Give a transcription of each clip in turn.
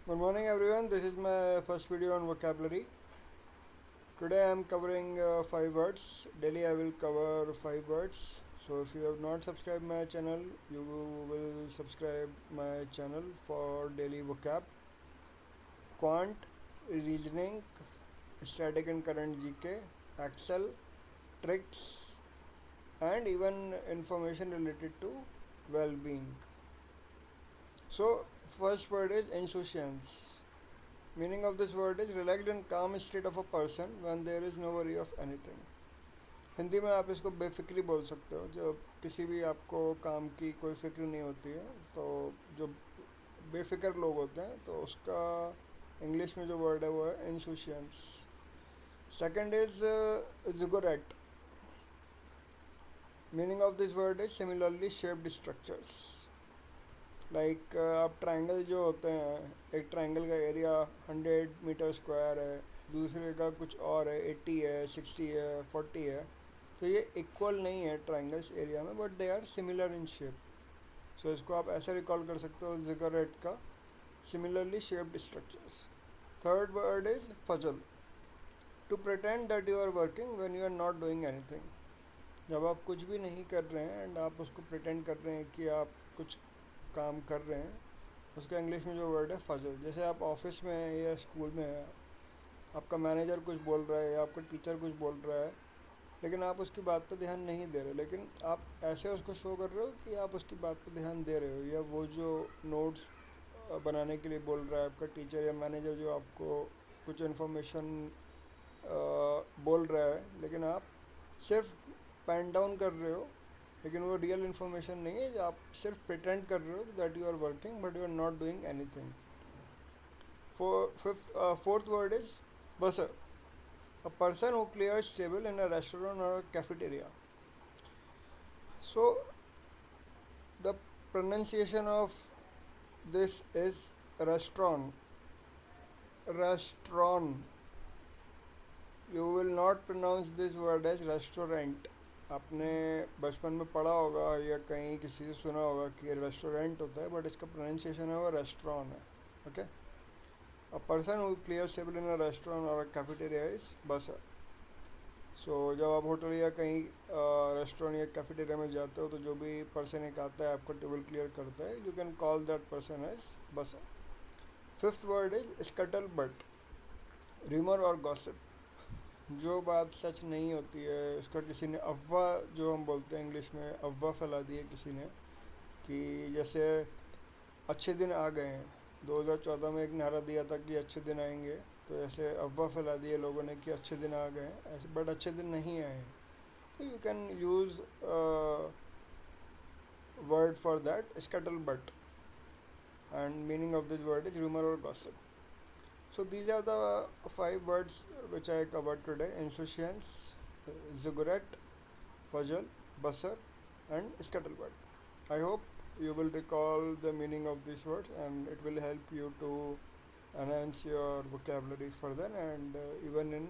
Good morning everyone, this is my first video on vocabulary. Today I am covering 5 words. Daily I will cover 5 words. So if you have not subscribed my channel, you will subscribe my channel for daily vocab. Quant, reasoning, static and current GK, Excel, tricks and even information related to well-being. So first word is insouciance. Meaning of this word is relaxed and calm state of a person when there is no worry of anything. Hindi में आप इसको बेफिक्री बोल सकते हो, जब किसी भी आपको काम की कोई फिक्र नहीं होती है, तो जो बेफिक्र लोग होते हैं तो उसका इंग्लिश में जो वर्ड है वो है insouciance. Second is ziggurat. Meaning of this word is similarly shaped structures. Like आप ट्रायंगल जो होते हैं, एक ट्रायंगल का एरिया 100 मीटर स्क्वायर है, दूसरे का कुछ और है, 80 है, 60 है, 40 है, तो ये इक्वल नहीं है ट्रायंगल्स एरिया में, but they are similar in shape. So इसको आप ऐसे रिकॉल कर सकते हो जिगरेट का, similarly shaped structures. Third word is fudgel. To pretend that you are working when you are not doing anything. जब आप कुछ भी नहीं कर रहे हैं एंड आप उसको प्रिटेंड कर रहे हैं कि आप कुछ काम कर रहे हैं, उसका इंग्लिश में जो वर्ड है फजल. जैसे आप ऑफिस में हैं या स्कूल में हैं, आपका मैनेजर कुछ बोल रहा है या आपका टीचर कुछ बोल रहा है, लेकिन आप उसकी बात पर ध्यान नहीं दे रहे, लेकिन आप ऐसे उसको शो कर रहे हो कि आप उसकी बात पर ध्यान दे रहे हो. या वो जो नोट्स बनाने के लिए बोल रहा है आपका टीचर या मैनेजर, जो आपको कुछ इन्फॉर्मेशन बोल रहा है, लेकिन आप सिर्फ पेन डाउन कर रहे हो, लेकिन वो रियल इन्फॉर्मेशन नहीं है, आप सिर्फ प्रिटेंड कर रहे हो that you are working but you are not doing anything. Fourth word is बसर. A person who clears table in a restaurant or a cafeteria. So the pronunciation of this is restaurant. Restaurant. You will not pronounce this word as restaurant. आपने बचपन में पढ़ा होगा या कहीं किसी से सुना होगा कि रेस्टोरेंट होता है, बट इसका प्रोनाउंसिएशन है वो रेस्टोरेंट है. Okay. A person who clears table in a restaurant or a cafeteria is busser. सो जब आप होटल या कहीं रेस्टोरेंट या कैफेटेरिया में जाते हो, तो जो भी पर्सन एक आता है आपका टेबल क्लियर करता है, you can call that person as busser. Fifth word is scuttlebutt. Rumour और गॉसिप. जो बात सच नहीं होती है उसका किसी ने अफवाह, जो हम बोलते हैं इंग्लिश में, अफवाह फैला दी है किसी ने, कि जैसे अच्छे दिन आ गए हैं. 2014 में एक नारा दिया था कि अच्छे दिन आएंगे, तो ऐसे अफवाह फैला दी है लोगों ने कि अच्छे दिन आ गए हैं, ऐसे बट अच्छे दिन नहीं आए हैं. तो you can use word for that, scuttle but, and meaning of this word is rumour और gossip. So these are the 5 words which I covered today: insouciance, ziggurat, fajal, basar, and scuttlebutt. I hope you will recall the meaning of these words, and it will help you to enhance your vocabulary further, and even in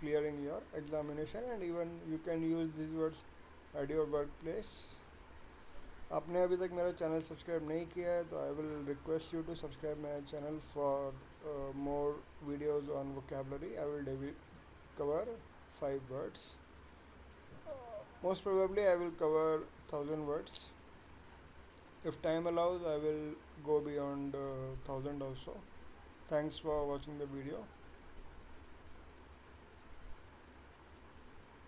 clearing your examination, and even you can use these words at your workplace. आपने अभी तक मेरा channel subscribe नहीं किया है, तो I will request you to subscribe my channel for more videos on vocabulary. I will cover 5 words. Most probably I will cover 1000 words. If time allows, I will go beyond 1000 also. Thanks for watching the video.